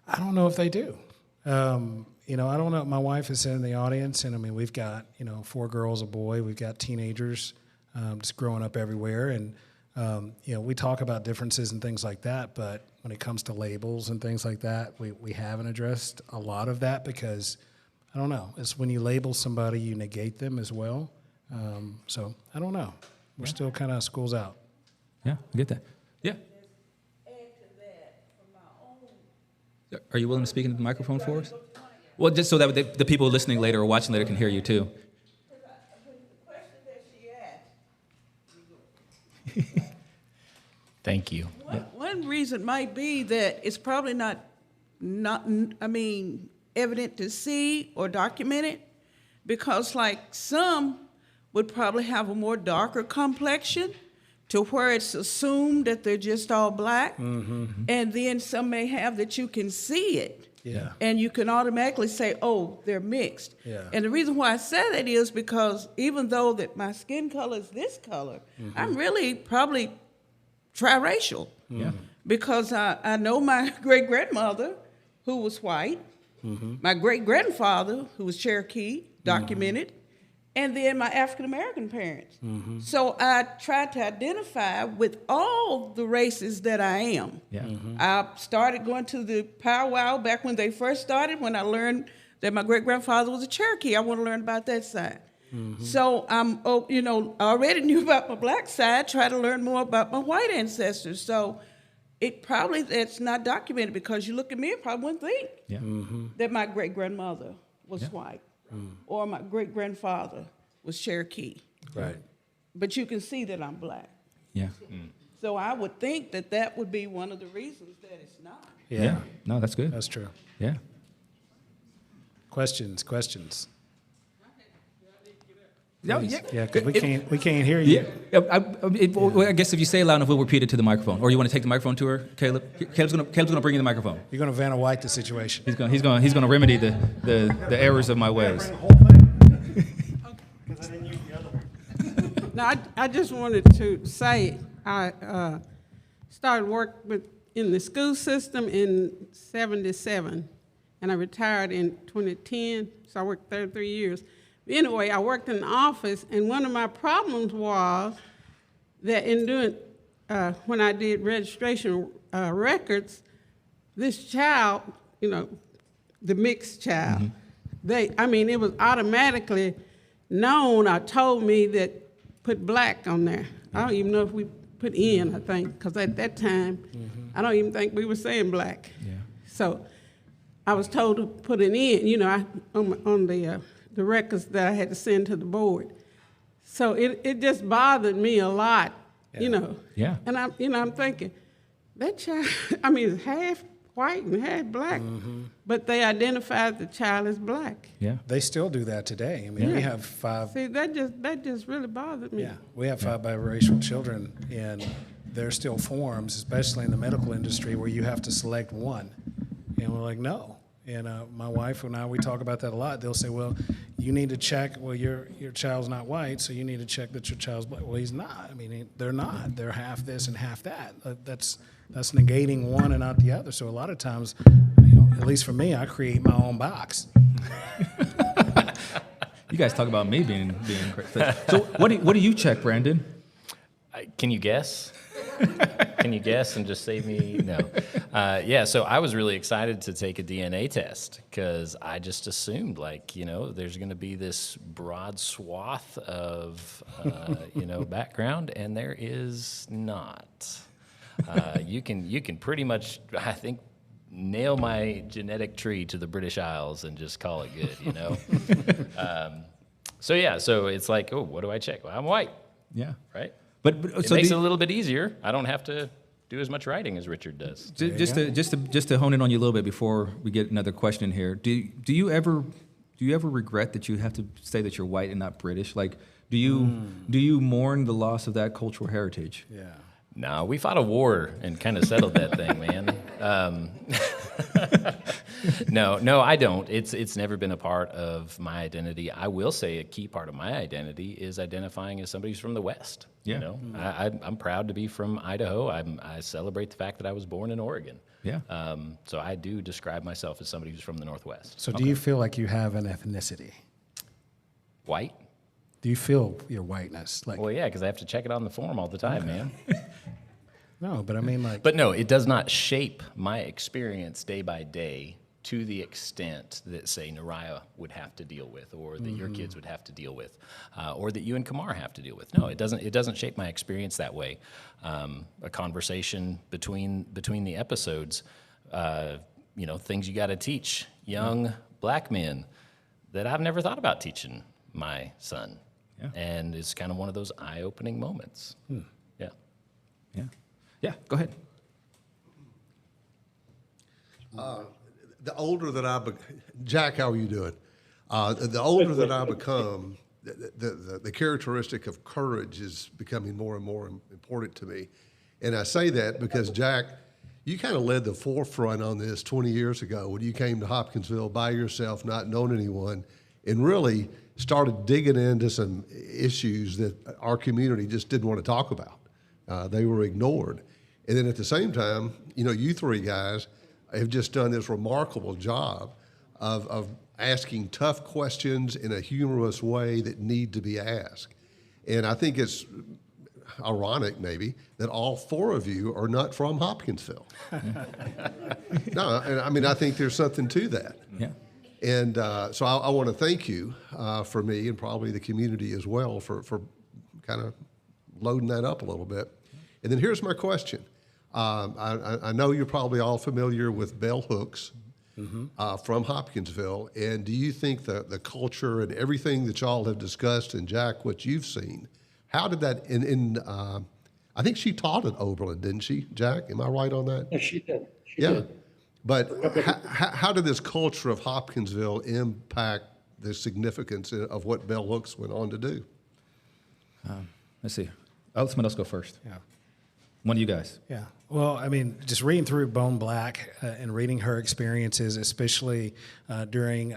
I don't know if they do. I don't know. My wife is in the audience, and I mean, we've got 4 girls, a boy. We've got teenagers just growing up everywhere, and we talk about differences and things like that. But when it comes to labels and things like that, we haven't addressed a lot of that because I don't know. It's when you label somebody, you negate them as well. So I don't know. We're still kind of schools out. Yeah, I get that. Yeah. Are you willing to speak into the microphone for us? Well, just so that the people listening later or watching later can hear you too. Thank you. One reason might be that it's probably not evident to see or documented, because like some would probably have a more darker complexion to where it's assumed that they're just all black. Mm-hmm. And then some may have that you can see it. Yeah. And you can automatically say, oh, they're mixed. Yeah. And the reason why I say that is because even though that my skin color is this color, mm-hmm. I'm really probably triracial. Yeah. Because I know my great-grandmother, who was white, mm-hmm. my great-grandfather, who was Cherokee, documented, mm-hmm. and then my African-American parents. Mm-hmm. So I tried to identify with all the races that I am. Yeah. Mm-hmm. I started going to the powwow back when they first started, when I learned that my great-grandfather was a Cherokee. I want to learn about that side. Mm-hmm. So I already knew about my black side, tried to learn more about my white ancestors. So it's not documented, because you look at me and probably wouldn't think mm-hmm. that my great-grandmother was white. Or my great-grandfather was Cherokee. Right. But you can see that I'm black. Yeah. So I would think that would be one of the reasons that it's not. Yeah. No, that's good. That's true. Yeah. Questions. No, yeah. Yeah, because we can't hear you. Yeah. I guess if you say it loud enough, we'll repeat it to the microphone. Or you want to take the microphone to her, Caleb? Caleb's gonna bring you the microphone. You're gonna Vanna White the situation. He's gonna remedy the errors of my ways. Now, I just wanted to say I started work in the school system in '77, and I retired in 2010. So I worked 33 years. Anyway, I worked in the office, and one of my problems was that in doing, when I did registration records, this child, the mixed child, mm-hmm. It was automatically known or told me that put black on there. I don't even know if we put in, I think, because at that time, I don't even think we were saying black. Yeah. So I was told to put it in, you know, on the records that I had to send to the board. So it just bothered me a lot, you know. Yeah. And I'm thinking, that child, I mean, it's half white and half black, but they identified the child as black. Yeah. They still do that today. I mean, we have 5. See, that just really bothered me. Yeah, we have 5 biracial children, and there's still forms, especially in the medical industry, where you have to select one. And we're like, no. And my wife and I, we talk about that a lot. They'll say, well, you need to check, well, your child's not white, so you need to check that your child's black. Well, he's not. I mean, they're not. They're half this and half that. That's negating one and not the other. So a lot of times, you know, at least for me, I create my own box. You guys talk about me being crazy. So what do you check, Brandon? Can you guess? Can you guess and just save me? No. Yeah, so I was really excited to take a DNA test because I just assumed, like, you know, there's going to be this broad swath of, you know, background, and there is not. You can pretty much, I think, nail my genetic tree to the British Isles and just call it good, you know? So it's like, oh, what do I check? Well, I'm white. Yeah. Right? But it so makes it a little bit easier. I don't have to do as much writing as Richard does. Just to hone in on you a little bit before we get another question here. Do you ever regret that you have to say that you're white and not British? Like, do you mourn the loss of that cultural heritage? Yeah. No, we fought a war and kind of settled that thing, man. No, I don't. It's never been a part of my identity. I will say a key part of my identity is identifying as somebody who's from the West. Yeah. You know, I'm proud to be from Idaho. I celebrate the fact that I was born in Oregon. Yeah. So I do describe myself as somebody who's from the Northwest. So do you feel like you have an ethnicity? White? Do you feel your whiteness? Like, Well, yeah, because I have to check it on the form all the time, man. no, but I mean, like, But no, it does not shape my experience day by day to the extent that, say, Nariah would have to deal with, or that your kids would have to deal with, or that you and Kamarr have to deal with. No, it doesn't. It doesn't shape my experience that way. A conversation between the episodes, you know, things you got to teach young black men that I've never thought about teaching my son, and it's kind of one of those eye-opening moments. Yeah. Yeah. Go ahead. The older that Jack, how are you doing? The older that I become, the characteristic of courage is becoming more and more important to me. And I say that because, Jack, you kind of led the forefront on this 20 years ago when you came to Hopkinsville by yourself, not knowing anyone, and really started digging into some issues that our community just didn't want to talk about. They were ignored. And then at the same time, you know, you three guys have just done this remarkable job of asking tough questions in a humorous way that need to be asked. And I think it's ironic, maybe, that all 4 of you are not from Hopkinsville. No, and I mean, I think there's something to that. Yeah. And so I want to thank you for me, and probably the community as well, for kind of loading that up a little bit. And then here's my question. I know you're probably all familiar with bell hooks from Hopkinsville, and do you think the culture and everything that y'all have discussed, and Jack, what you've seen, how did that, I think she taught at Oberlin, didn't she, Jack? Am I right on that? Yes, she did. She Yeah. did. But how did this culture of Hopkinsville impact the significance of what bell hooks went on to do? Let's see. I'll let someone else go first. yeah. One of you guys. Yeah. Well, I mean, just reading through Bone Black and reading her experiences, especially during,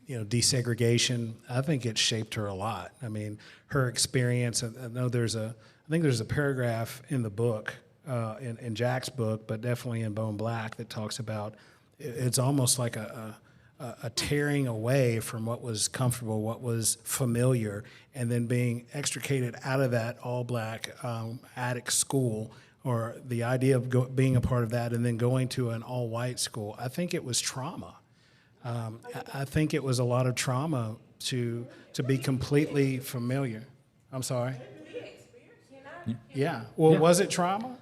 desegregation, I think it shaped her a lot. I mean, her experience. I know I think there's a paragraph in the book, in Jack's book, but definitely in Bone Black, that talks about it's almost like a tearing away from what was comfortable, what was familiar, and then being extricated out of that all-black attic school, or the idea of being a part of that, and then going to an all-white school. I think it was trauma. I think it was a lot of trauma to be completely familiar. I'm sorry? Yeah. Well, was it trauma?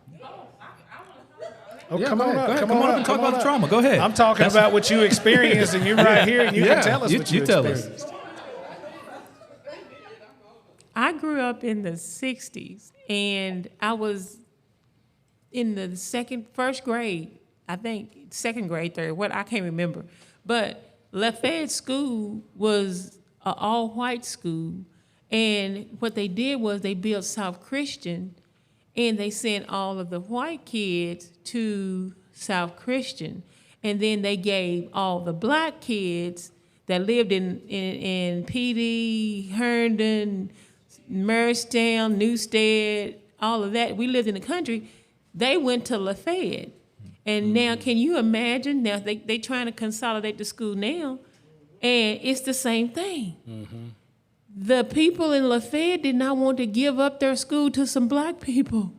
Oh, Yeah, come go on ahead, up. go ahead. Come Come on on up up. and talk come on about the up. trauma. Go ahead. I'm talking about what you experienced, and you're right here, and you Yeah, can tell us what you tell us. experienced. I grew up in the 60s, and I was in the first grade, I think, second grade, third, I can't remember. But Lafayette School was an all-white school, and what they did was they built South Christian, and they sent all of the white kids to South Christian. And then they gave all the black kids that lived in PD, Herndon, Morristown, Newstead, all of that. We lived in the country. They went to Lafayette. And now, can you imagine? Now, they trying to consolidate the school now, and it's the same thing. Mm-hmm. The people in Lafayette did not want to give up their school to some black people.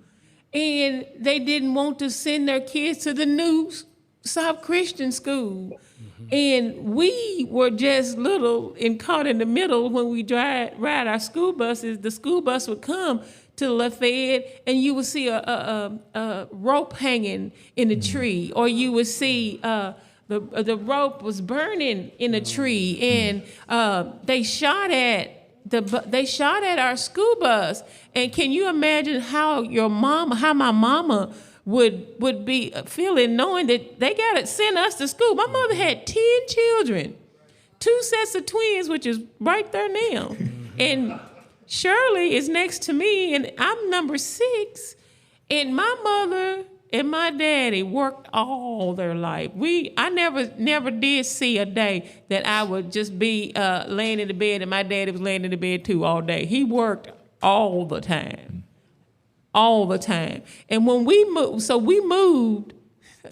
And they didn't want to send their kids to the new South Christian school. Mm-hmm. And we were just little and caught in the middle when we ride our school buses. The school bus would come to Lafayette, and you would see a rope hanging in a tree, or you would see the rope was burning in a tree, and they shot at our school bus. And can you imagine how my mama would be feeling knowing that they got to send us to school? My mother had 10 children, 2 sets of twins, which is right there now. And Shirley is next to me, and I'm number 6. And my mother and my daddy worked all their life. I never did see a day that I would just be laying in the bed and my daddy was laying in the bed too all day. He worked all the time. All the time. And when we moved,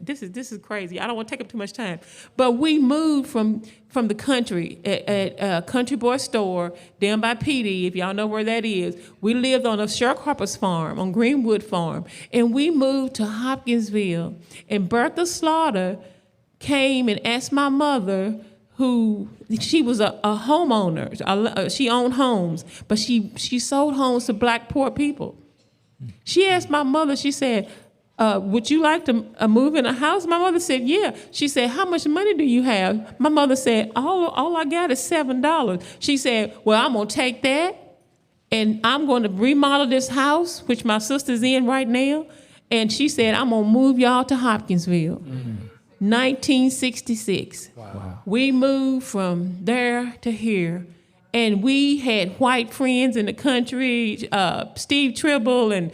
this is crazy. I don't want to take up too much time. But we moved from the country at Country Boy Store down by PD, if y'all know where that is. We lived on a sharecropper's farm, on Greenwood Farm. And we moved to Hopkinsville. And Bertha Slaughter came and asked my mother, she was a homeowner. She owned homes, but she sold homes to black poor people. She asked my mother, she said, would you like to move in a house? My mother said, yeah. She said, how much money do you have? My mother said, all I got is $7. She said, well, I'm going to take that, and I'm going to remodel this house, which my sister's in right now. And she said, I'm going to move y'all to Hopkinsville. Mm-hmm. 1966. Wow. We moved from there to here. And we had white friends in the country, Steve Tribble and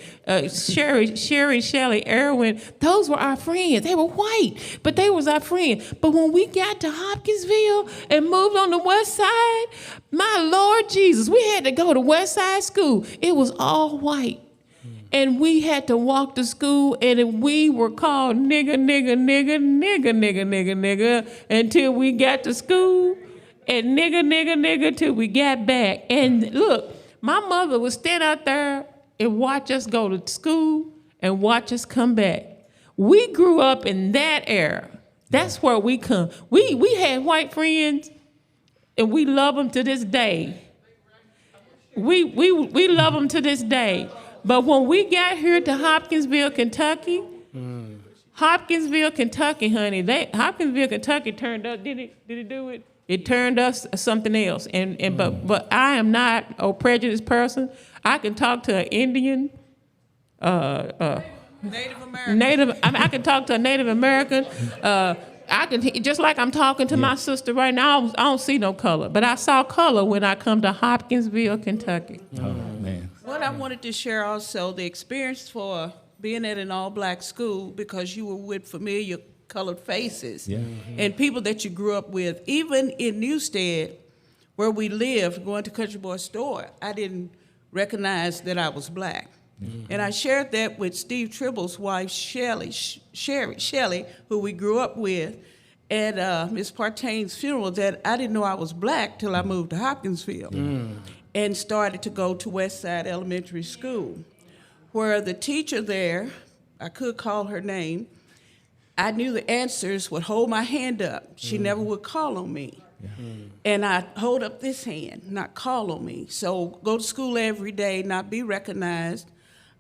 Sherry Shelley Irwin. Those were our friends. They were white, but they was our friends. But when we got to Hopkinsville and moved on the west side, my Lord Jesus, we had to go to West Side School. It was all white. And we had to walk to school, and we were called nigga until we got to school. And nigga till we got back. And look, my mother would stand out there and watch us go to school and watch us come back. We grew up in that era. That's where we come. We had white friends, and we love them to this day. We love them to this day. But when we got here to Hopkinsville, Kentucky, Hopkinsville, Kentucky, honey, Hopkinsville, Kentucky turned up. Did it do it? It turned us something else, but I am not a prejudiced person. I can talk to an Indian, Native American. I can talk to a Native American. I can just like I'm talking to my sister right now. I don't see no color, but I saw color when I come to Hopkinsville, Kentucky. Oh man! What I wanted to share also the experience for being at an all-black school, because you were with familiar colored faces, and people that you grew up with. Even in Newstead, where we lived, going to Country Boy Store, I didn't recognize that I was black. And I shared that with Steve Tribble's wife, Shelley, who we grew up with, at Miss Partaine's funeral, that I didn't know I was black till I moved to Hopkinsville and started to go to Westside Elementary School, where the teacher there, I could call her name, I knew the answers, would hold my hand up. She never would call on me. And I hold up this hand, not call on me. So go to school every day, not be recognized.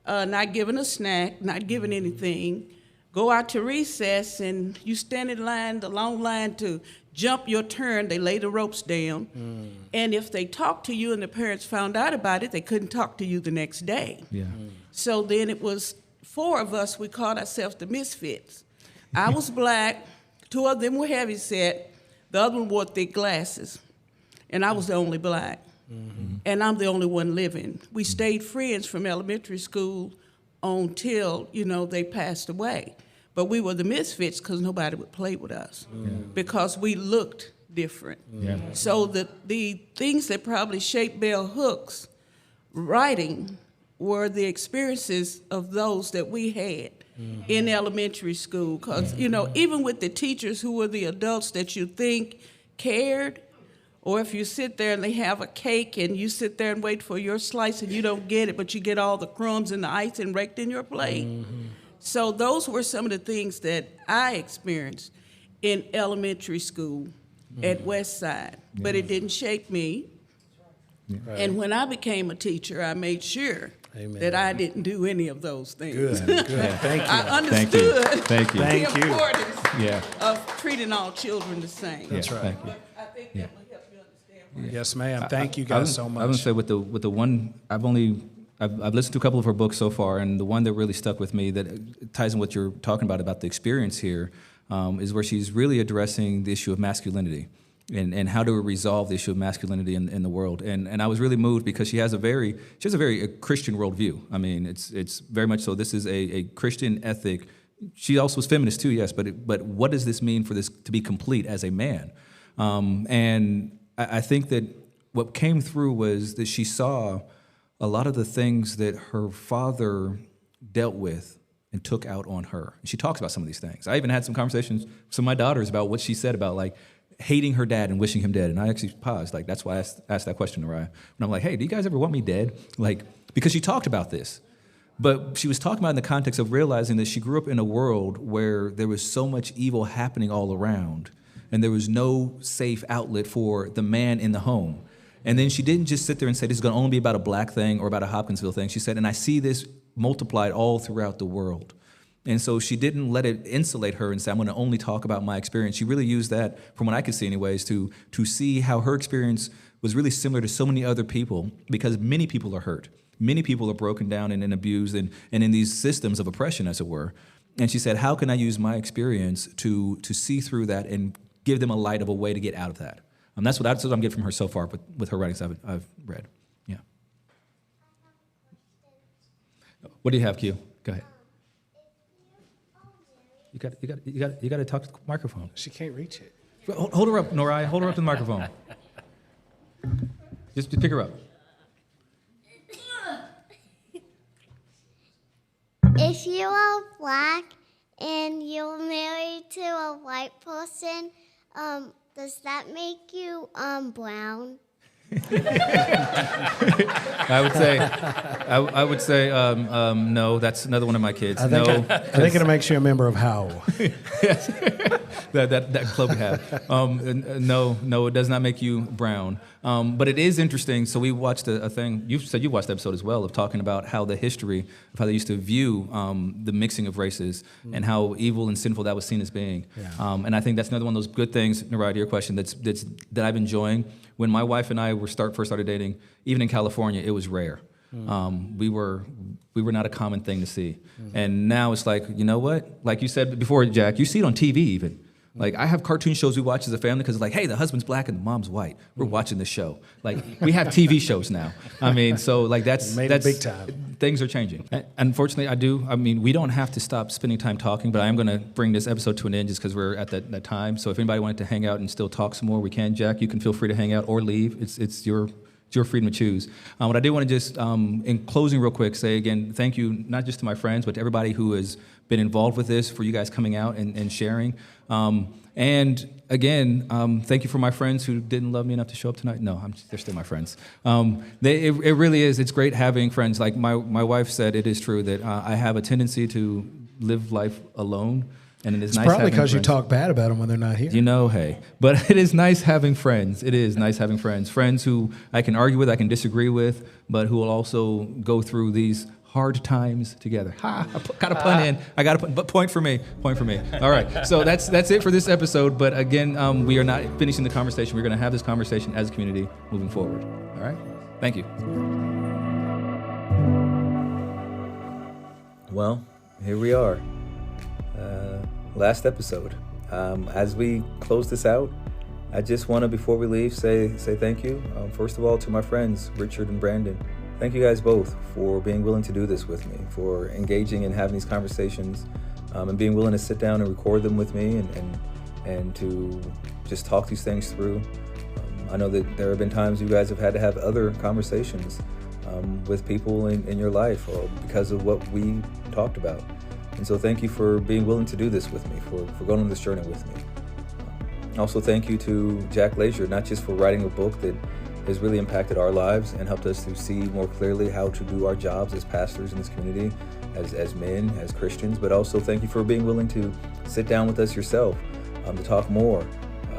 not given a snack, not given anything. Go out to recess and you stand in line, the long line to jump your turn. They lay the ropes down. And if they talked to you and the parents found out about it, they couldn't talk to you the next day. Yeah. So then it was 4 of us, we called ourselves the Misfits. I was black, 2 of them were heavyset, the other one wore thick glasses, and I was the only black. And I'm the only one living. We stayed friends from elementary school until, they passed away. But we were the Misfits because nobody would play with us because we looked different. Yeah. So the things that probably shaped Bell Hook's writing were the experiences of those that we had in elementary school. Because, even with the teachers who were the adults that you think cared, or if you sit there and they have a cake and you sit there and wait for your slice and you don't get it, but you get all the crumbs and the icing raked in your plate. So those were some of the things that I experienced in elementary school at West Side, but it didn't shape me. Right. And when I became a teacher, I made sure that I didn't do any of those things. Good. Thank you. I understood Thank you. the importance of treating all children the same. That's right. Thank you. I think that will help you understand. Yes, ma'am. Thank you guys so much. I would say with the one I've listened to a couple of her books so far, and the one that really stuck with me that ties in what you're talking about the experience here, is where she's really addressing the issue of masculinity and how to resolve the issue of masculinity in the world. And I was really moved because she has a very Christian worldview. I mean, it's very much so. This is a Christian ethic. She also was feminist too, yes, but what does this mean for this to be complete as a man? And I think that what came through was that she saw a lot of the things that her father dealt with and took out on her. And she talks about some of these things. I even had some conversations with some of my daughters about what she said about like hating her dad and wishing him dead. And I actually paused. Like, that's why I asked that question to Raya. And I'm like, hey, do you guys ever want me dead? Like, because she talked about this. But she was talking about in the context of realizing that she grew up in a world where there was so much evil happening all around, and there was no safe outlet for the man in the home. And then she didn't just sit there and say, this is going to only be about a black thing or about a Hopkinsville thing. She said, and I see this multiplied all throughout the world. And so she didn't let it insulate her and say, I'm going to only talk about my experience. She really used that, from what I could see anyways, to see how her experience was really similar to so many other people, because many people are hurt. Many people are broken down and abused and in these systems of oppression, as it were. And she said, how can I use my experience to see through that and give them a light of a way to get out of that? That's what I'm getting from her so far with her writings I've read. Yeah. What do you have, Q? Go ahead. You got to talk to the microphone. She can't reach it. Hold her up, Noraya. Hold her up to the microphone. Just pick her up. If you are black and you're married to a white person, does that make you brown? I would say no. That's another one of my kids. I think it makes you a member of Howl. Yes, that club we have. No, it does not make you brown. But it is interesting. So we watched a thing. You said you watched the episode as well, of talking about how the history of how they used to view the mixing of races and how evil and sinful that was seen as being. Yeah. And I think that's another one of those good things, Naraya, to your question, that I've been enjoying. When my wife and I first started dating, even in California, it was rare. We were not a common thing to see. And now it's like, you know what? Like you said before, Jack, you see it on TV even. Like, I have cartoon shows we watch as a family because it's like, hey, the husband's black and the mom's white. We're watching this show. Like, we have TV shows now. I mean, so like that's big time. Things are changing. Unfortunately, we don't have to stop spending time talking, but I am going to bring this episode to an end just because we're at that time. So if anybody wanted to hang out and still talk some more, we can. Jack, you can feel free to hang out or leave. It's your freedom to choose. What I do want to just, in closing real quick, say again, thank you, not just to my friends, but to everybody who has been involved with this, for you guys coming out and sharing. And again, thank you for my friends who didn't love me enough to show up tonight. No, they're still my friends. It really is. It's great having friends. Like my wife said, it is true that I have a tendency to live life alone. And it is nice probably because you friends. talk bad about them when they're not here. Hey. But it is nice having friends. It is nice having friends. Friends who I can argue with, I can disagree with, but who will also go through these hard times together. Ha! Got a pun in. I got a pun, but point for me. Point for me. All right. So that's it for this episode. But again, we are not finishing the conversation. We're going to have this conversation as a community moving forward. All right. Thank you. Well, here we are. Last episode. As we close this out, I just want to, before we leave, say thank you. First of all, to my friends, Richard and Brandon. Thank you guys both for being willing to do this with me, for engaging and having these conversations, and being willing to sit down and record them with me and to just talk these things through. I know that there have been times you guys have had to have other conversations with people in your life because of what we talked about. And so thank you for being willing to do this with me, for going on this journey with me. Also thank you to Jack Leisure, not just for writing a book that has really impacted our lives and helped us to see more clearly how to do our jobs as pastors in this community, as men, as Christians, but also thank you for being willing to sit down with us yourself to talk more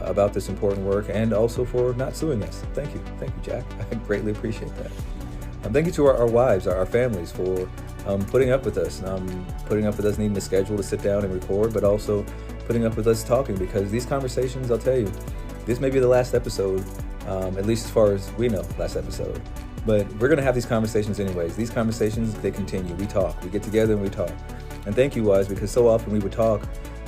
about this important work, and also for not suing us. Thank you, Jack. I greatly appreciate that. Thank you to our wives, our families, for putting up with us needing a schedule to sit down and record, but also putting up with us talking, because these conversations, I'll tell you, this may be the last episode, at least as far as we know, last episode. But we're going to have these conversations anyways. These conversations, they continue. We talk. We get together and we talk. And thank you, wives, because so often we would talk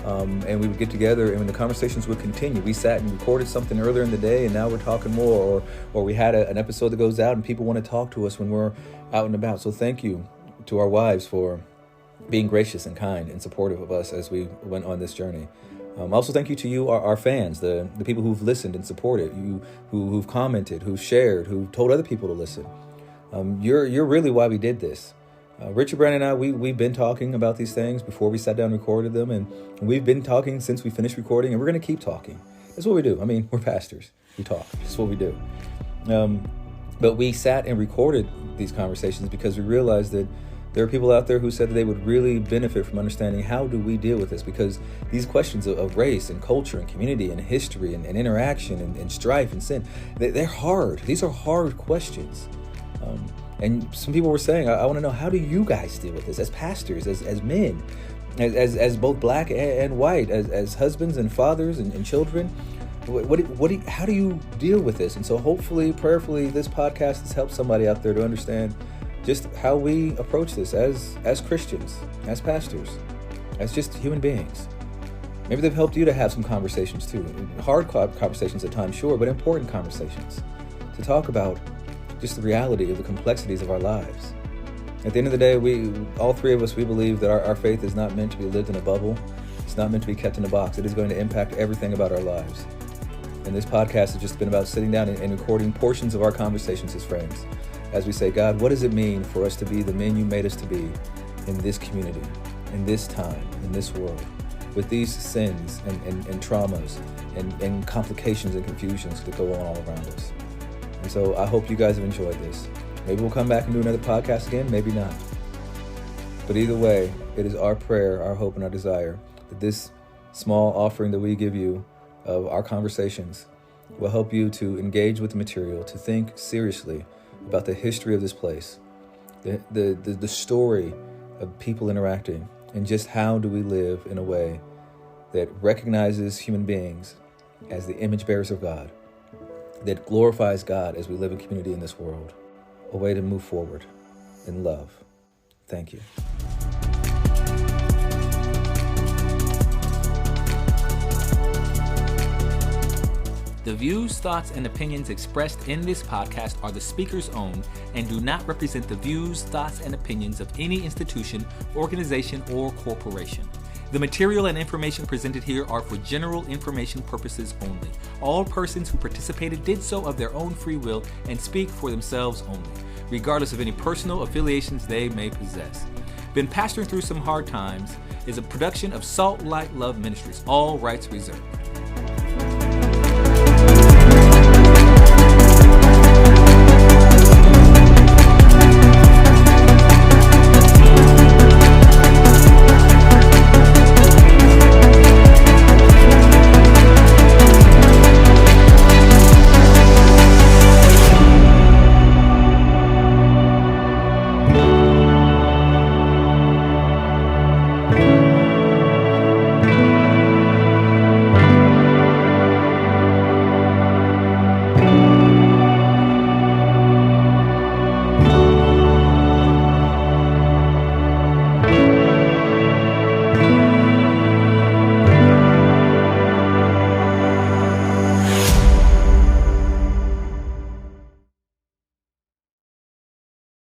and we would get together and the conversations would continue. We sat and recorded something earlier in the day and now we're talking more, or we had an episode that goes out and people want to talk to us when we're out and about. So thank you to our wives for being gracious and kind and supportive of us as we went on this journey. Also, thank you to you, our fans, the people who've listened and supported, you who've commented, who've shared, who've told other people to listen. You're really why we did this. Richard, Brandon, and I, we've been talking about these things before we sat down and recorded them, and we've been talking since we finished recording, and we're going to keep talking. That's what we do. I mean, we're pastors. We talk. That's what we do. But we sat and recorded these conversations because we realized that there are people out there who said that they would really benefit from understanding how do we deal with this, because these questions of race and culture and community and history and interaction and strife and sin, they're hard. These are hard questions. And some people were saying, I want to know, how do you guys deal with this as pastors, as men, as both black and white, as husbands and fathers and children? How do you deal with this? And so hopefully, prayerfully, this podcast has helped somebody out there to understand just how we approach this as Christians, as pastors, as just human beings. Maybe they've helped you to have some conversations too. Hard conversations at times, sure, but important conversations to talk about just the reality of the complexities of our lives. At the end of the day, all three of us, we believe that our faith is not meant to be lived in a bubble. It's not meant to be kept in a box. It is going to impact everything about our lives. And this podcast has just been about sitting down and recording portions of our conversations as friends, as we say, God, what does it mean for us to be the men you made us to be in this community, in this time, in this world, with these sins and traumas and complications and confusions that go on all around us. And so I hope you guys have enjoyed this. Maybe we'll come back and do another podcast again, maybe not. But either way, it is our prayer, our hope, and our desire that this small offering that we give you of our conversations will help you to engage with the material, to think seriously about the history of this place, the story of people interacting, and just how do we live in a way that recognizes human beings as the image bearers of God, that glorifies God as we live in community in this world, a way to move forward in love. Thank you. The views, thoughts, and opinions expressed in this podcast are the speaker's own and do not represent the views, thoughts, and opinions of any institution, organization, or corporation. The material and information presented here are for general information purposes only. All persons who participated did so of their own free will and speak for themselves only, regardless of any personal affiliations they may possess. Been Pastoring Through Some Hard Times is a production of Salt.Light.Love Ministries, all rights reserved. Bye.